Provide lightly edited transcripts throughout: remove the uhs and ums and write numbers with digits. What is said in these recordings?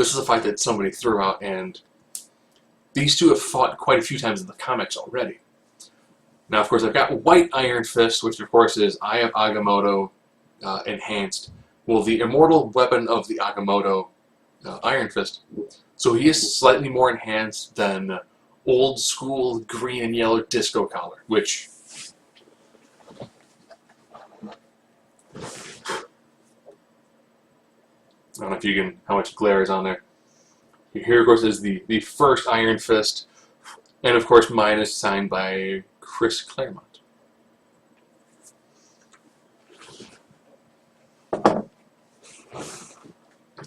This is a fight that somebody threw out, and these two have fought quite a few times in the comics already. Now, of course, I've got White Iron Fist, which, of course, is Eye of Agamotto enhanced. Well, the immortal weapon of the Agamotto Iron Fist. So he is slightly more enhanced than old school green and yellow disco collar, which... I don't know if you can, how much glare is on there. Here, of course, is the first Iron Fist, and of course, mine is signed by Chris Claremont.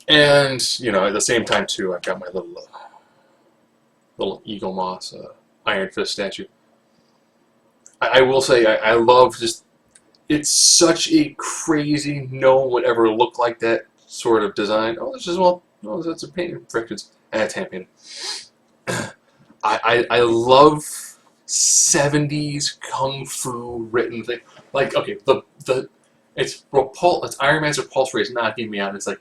And, you know, at the same time, too, I've got my little Eagle Moss Iron Fist statue. I will say, I love just, it's such a crazy, no one would ever look like that sort of design. Oh, this is, well, no, that's a painted corrections. That's hand painted. I love 70s kung fu written thing. Like, okay, it's Iron Man's repulsory is knocking me out. It's like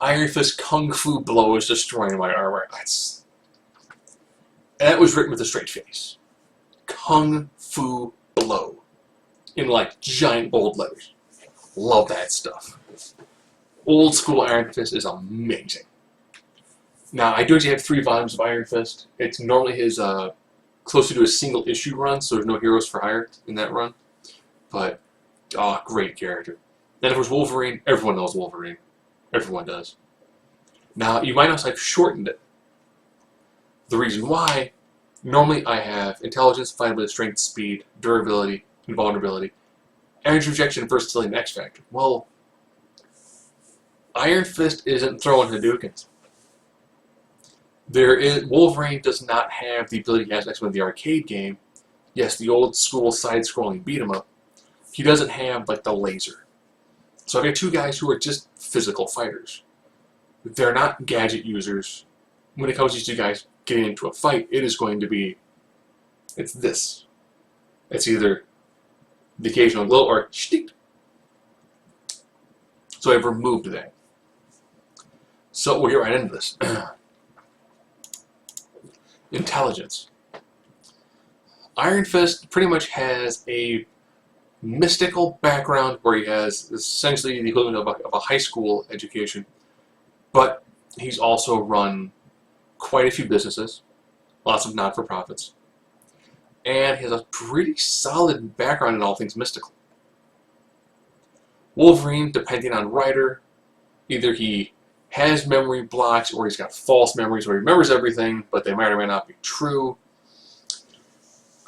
Iron Fist kung fu blow is destroying my armor. That was written with a straight face. Kung fu blow in like giant bold letters. Love that stuff. Old school Iron Fist is amazing. Now, I do actually have 3 volumes of Iron Fist. It's normally his closer to a single issue run, so there's no heroes for hire in that run. But, great character. Then, of course, Wolverine. Everyone knows Wolverine. Everyone does. Now, you might notice I've shortened it. The reason why, normally I have intelligence, fightability, strength, speed, durability, invulnerability, energy rejection, versatility, and X Factor. Well, Iron Fist isn't throwing Hadoukens. Wolverine does not have the ability he has in the arcade game. Yes, the old school side-scrolling beat-em-up. He doesn't have, like, the laser. So I've got 2 guys who are just physical fighters. They're not gadget users. When it comes to these 2 guys getting into a fight, it is going to be... It's this. It's either the occasional glow or shtick. So I've removed that. So we'll get right into this. Intelligence. Iron Fist pretty much has a mystical background where he has essentially the equivalent of a high school education, but he's also run quite a few businesses, lots of not-for-profits, and he has a pretty solid background in all things mystical. Wolverine, depending on writer, either he has memory blocks or he's got false memories where he remembers everything, but they might or may not be true.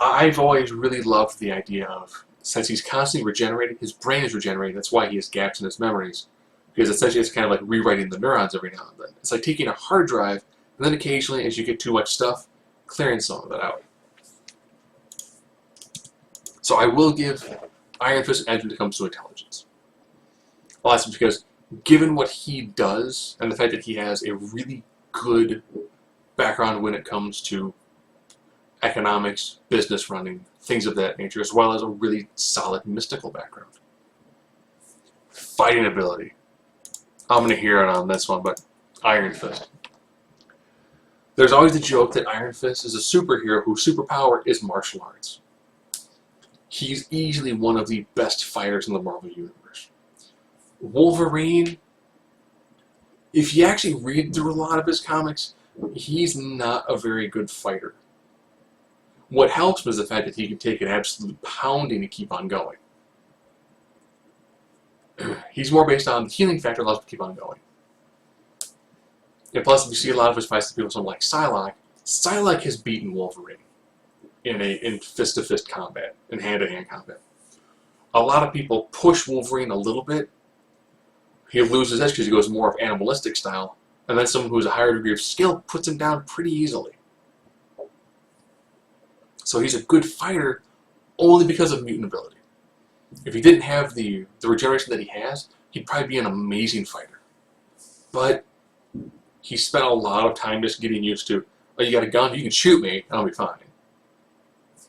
I've always really loved the idea of, since he's constantly regenerating, his brain is regenerating, that's why he has gaps in his memories. Because essentially it's kind of like rewriting the neurons every now and then. It's like taking a hard drive, and then occasionally, as you get too much stuff, clearing some of it out. So I will give Iron Fist an edge when it comes to intelligence. Well, that's because, given what he does, and the fact that he has a really good background when it comes to economics, business running, things of that nature, as well as a really solid mystical background. Fighting ability. I'm going to hear it on this one, but Iron Fist. There's always the joke that Iron Fist is a superhero whose superpower is martial arts. He's easily one of the best fighters in the Marvel Universe. Wolverine, if you actually read through a lot of his comics, he's not a very good fighter. What helps him is the fact that he can take an absolute pounding and keep on going. He's more based on the healing factor allows him to keep on going. And plus, if you see a lot of his fights with people, something like Psylocke has beaten Wolverine in fist-to-fist combat, in hand-to-hand combat. A lot of people push Wolverine a little bit. He loses edge because he goes more of animalistic style, and then someone who has a higher degree of skill puts him down pretty easily. So he's a good fighter only because of mutant ability. If he didn't have the regeneration that he has, he'd probably be an amazing fighter. But he spent a lot of time just getting used to, oh, you got a gun, you can shoot me, and I'll be fine.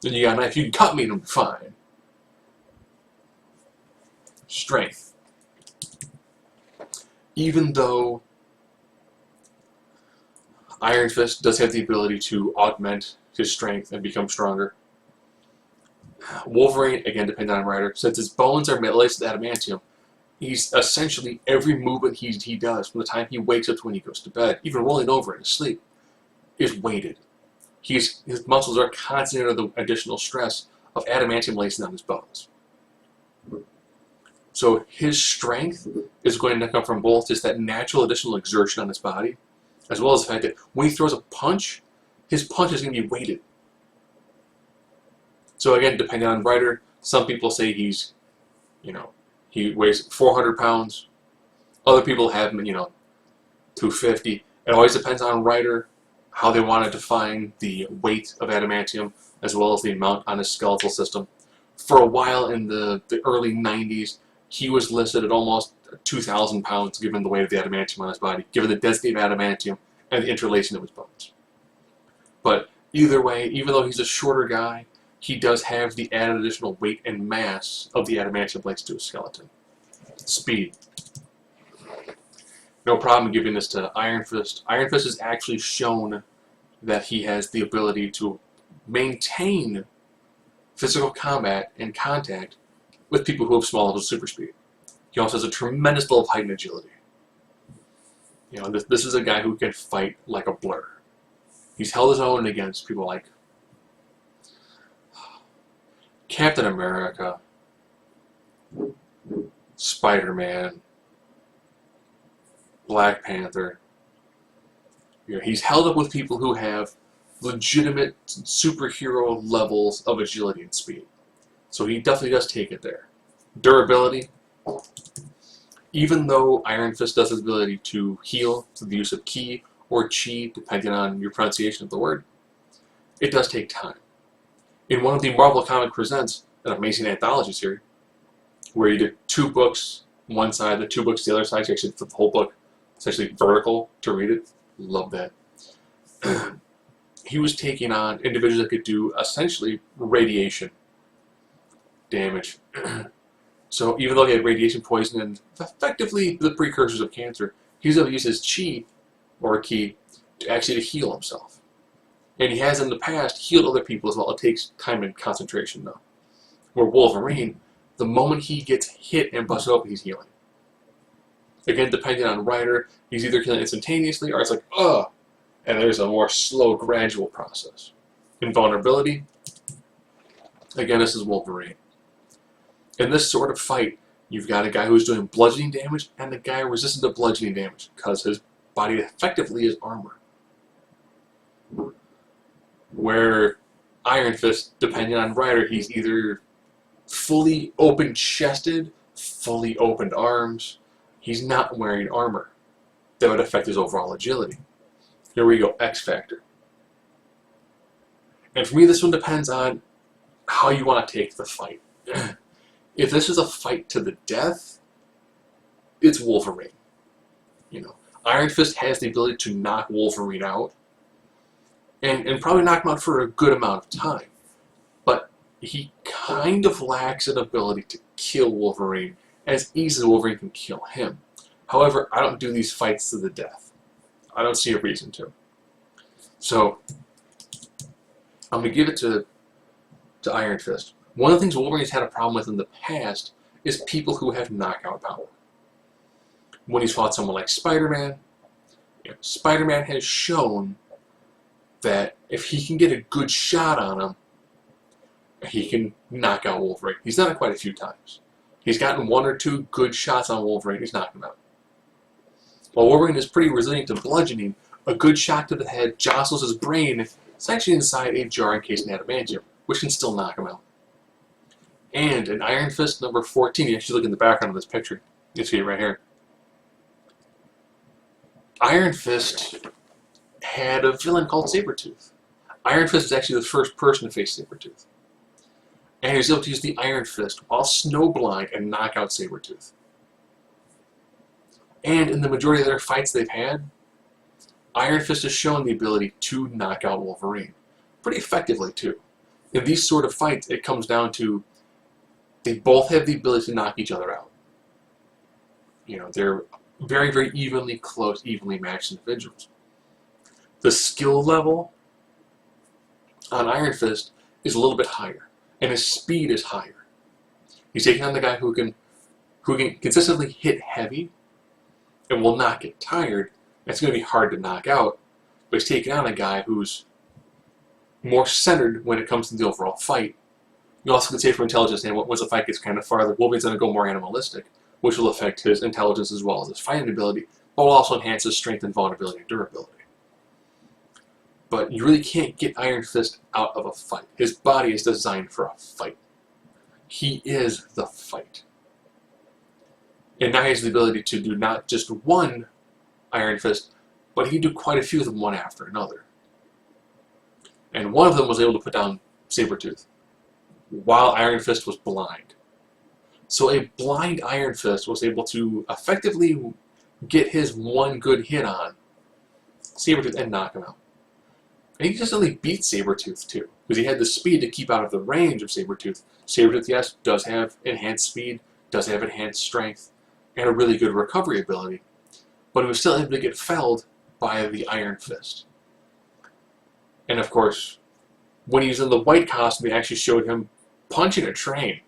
Then you got a knife, you can cut me, and I'll be fine. Strength. Even though Iron Fist does have the ability to augment his strength and become stronger. Wolverine, again, depending on writer, since his bones are laced with adamantium, he's essentially, every movement he does, from the time he wakes up to when he goes to bed, even rolling over in his sleep, is weighted. His muscles are constantly under the additional stress of adamantium lacing on his bones. So his strength is going to come from both just that natural additional exertion on his body, as well as the fact that when he throws a punch, his punch is going to be weighted. So again, depending on writer, some people say he's, he weighs 400 pounds. Other people have him, 250. It always depends on writer, how they want to define the weight of adamantium, as well as the amount on his skeletal system. For a while in the early 90s, he was listed at almost 2,000 pounds, given the weight of the adamantium on his body, given the density of adamantium and the interlacing of his bones. But either way, even though he's a shorter guy, he does have the added additional weight and mass of the adamantium plates to his skeleton. Speed. No problem giving this to Iron Fist. Iron Fist has actually shown that he has the ability to maintain physical combat and contact with people who have small levels of super speed. He also has a tremendous level of height and agility. This is a guy who can fight like a blur. He's held his own against people like Captain America, Spider-Man, Black Panther. He's held up with people who have legitimate superhero levels of agility and speed. So he definitely does take it there. Durability. Even though Iron Fist does his ability to heal through the use of ki or chi, depending on your pronunciation of the word, it does take time. In one of the Marvel Comic Presents, an amazing anthology series, where you did 2 books, one side, the 2 books the other side, you actually flip the whole book essentially vertical to read it. Love that. He was taking on individuals that could do essentially radiation damage. So even though he had radiation poison and effectively the precursors of cancer, he was able to use his chi or ki to actually heal himself. And he has in the past healed other people as well. It takes time and concentration though. Where Wolverine, the moment he gets hit and busted open, he's healing. Again, depending on writer, he's either killing instantaneously or it's like, ugh, and there's a more slow, gradual process. Invulnerability, again, this is Wolverine. In this sort of fight, you've got a guy who's doing bludgeoning damage and a guy resistant to bludgeoning damage because his body effectively is armor. Where Iron Fist, depending on writer, he's either fully open-chested, fully opened arms. He's not wearing armor. That would affect his overall agility. Here we go, X Factor. And for me, this one depends on how you want to take the fight. If this is a fight to the death, it's Wolverine. Iron Fist has the ability to knock Wolverine out, and probably knock him out for a good amount of time. But he kind of lacks an ability to kill Wolverine as easily as Wolverine can kill him. However, I don't do these fights to the death. I don't see a reason to. So, I'm going to give it to Iron Fist. One of the things Wolverine's had a problem with in the past is people who have knockout power. When he's fought someone like Spider-Man, Spider-Man has shown that if he can get a good shot on him, he can knock out Wolverine. He's done it quite a few times. He's gotten 1 or 2 good shots on Wolverine, he's knocked him out. While Wolverine is pretty resilient to bludgeoning, a good shot to the head jostles his brain. It's actually inside a jar encased in adamantium, which can still knock him out. And in Iron Fist number 14, you actually look in the background of this picture. You see it right here. Iron Fist had a villain called Sabretooth. Iron Fist is actually the first person to face Sabretooth. And he was able to use the Iron Fist while snowblind and knock out Sabretooth. And in the majority of their fights they've had, Iron Fist has shown the ability to knock out Wolverine. Pretty effectively, too. In these sort of fights, it comes down to they both have the ability to knock each other out. They're very, very evenly close, evenly matched individuals. the skill level on Iron Fist is a little bit higher, and his speed is higher. He's taking on the guy who can consistently hit heavy and will not get tired. It's going to be hard to knock out, but he's taking on a guy who's more centered when it comes to the overall fight. You also can say from intelligence standpoint, once the fight gets kind of farther, Wolverine's going to go more animalistic, which will affect his intelligence as well as his fighting ability, but will also enhance his strength and vulnerability and durability. But you really can't get Iron Fist out of a fight. His body is designed for a fight. He is the fight. And now he has the ability to do not just one Iron Fist, but he can do quite a few of them one after another. And one of them was able to put down Sabretooth while Iron Fist was blind. So a blind Iron Fist was able to effectively get his one good hit on Sabretooth and knock him out. And he consistently beat Sabretooth too, because he had the speed to keep out of the range of Sabretooth. Sabretooth, yes, does have enhanced speed, does have enhanced strength, and a really good recovery ability, but he was still able to get felled by the Iron Fist. And of course, when he was in the white costume, they actually showed him punching a train,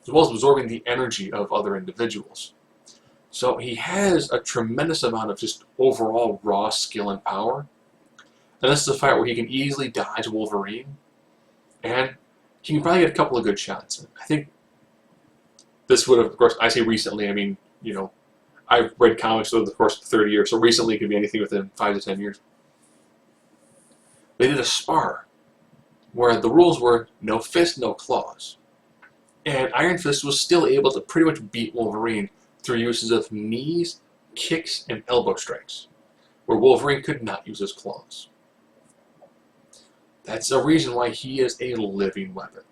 as well as absorbing the energy of other individuals. So he has a tremendous amount of just overall raw skill and power. And this is a fight where he can easily dodge Wolverine, and he can probably get a couple of good shots. I think this would have, of course, I say recently, I mean, you know, I've read comics over the course of 30 years, so recently could be anything within 5 to 10 years. They did a spar where the rules were no fist, no claws. And Iron Fist was still able to pretty much beat Wolverine through uses of knees, kicks, and elbow strikes, where Wolverine could not use his claws. That's a reason why he is a living weapon.